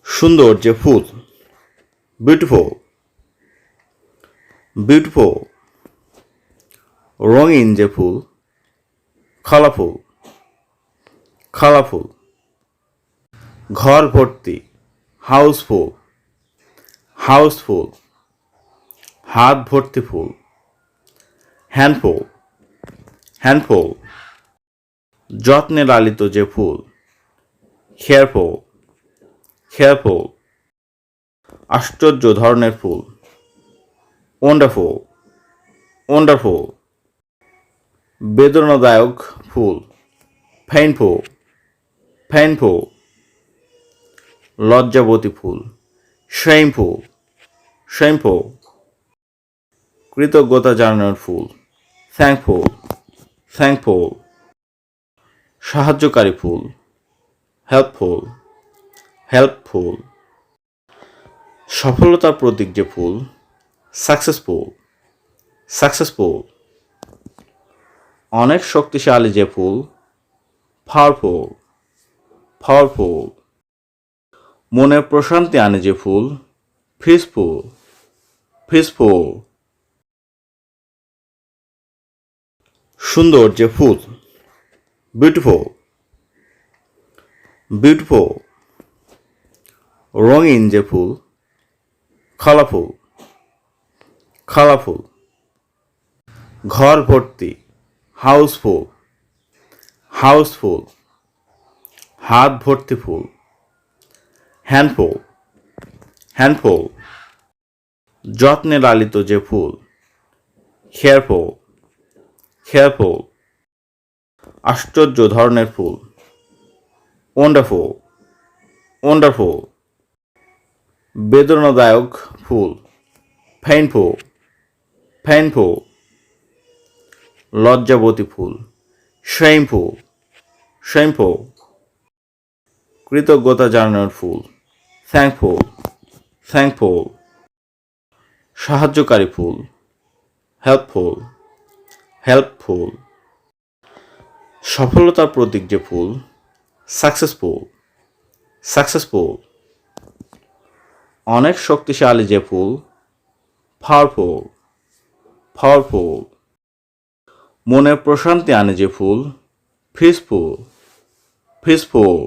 সুন্দর যে ফুল, beautiful, beautiful. রঙিন যে ফুল, কালারফুল, কালারফুল। ঘর ভর্তি, হাউসফুল, হাউসফুল। হাত ভর্তি ফুল, হ্যান্ডফুল, হ্যান্ডফুল। যত্নে লালিত যে ফুল, কেয়ারফুল, কেয়ারফুল। আশ্চর্য ধরনের ফুল, ওয়ান্ডারফুল, ওয়ান্ডারফুল। বেদনাদায়ক ফুল, পেইনফুল, পেইনফুল। লজ্জাবতী ফুল, শেমফুল, শেমফুল। কৃতজ্ঞতা জানানোর ফুল, থ্যাঙ্কফুল, থ্যাঙ্কফুল। সাহায্যকারী ফুল, হেল্পফুল, হেল্পফুল। সফলতার প্রতীক যে ফুল, সাকসেসফুল, সাকসেসফুল। অনেক শক্তিশালী যে ফুল, পাওয়ারফুল, পাওয়ারফুল। মনের প্রশান্তি আনে যে ফুল, পিসফুল, পিসফুল। সুন্দর যে ফুল, বিউটিফুল, বিউটিফুল। রঙিন যে ফুল, কালারফুল, কালারফুল। ঘর ভর্তি, হাউসফুল, হাউসফুল। হাত ভর্তি ফুল, হ্যান্ডফুল, হ্যান্ডফুল। যত্নে লালিত যে ফুল, কেয়ারফুল, কেয়ারফুল। আশ্চর্য ধরনের ফুল, ওয়ান্ডারফুল, ওয়ান্ডারফুল। বেদনাদায়ক ফুল, পেইনফুল, পেইনফুল। লজ্জাবতী ফুল, শেমফুল, শেমফুল। কৃতজ্ঞতা জানানোর ফুল, থ্যাঙ্কফুল, থ্যাঙ্কফুল। সাহায্যকারী ফুল, হেল্পফুল, হেল্পফুল। সফলতার প্রতীক যে ফুল, সাকসেসফুল, সাকসেসফুল। অনেক শক্তিশালী যে ফুল, পাওয়ারফুল, পাওয়ারফুল। মনের প্রশান্তি আনে যে ফুল, পিসফুল, পিসফুল।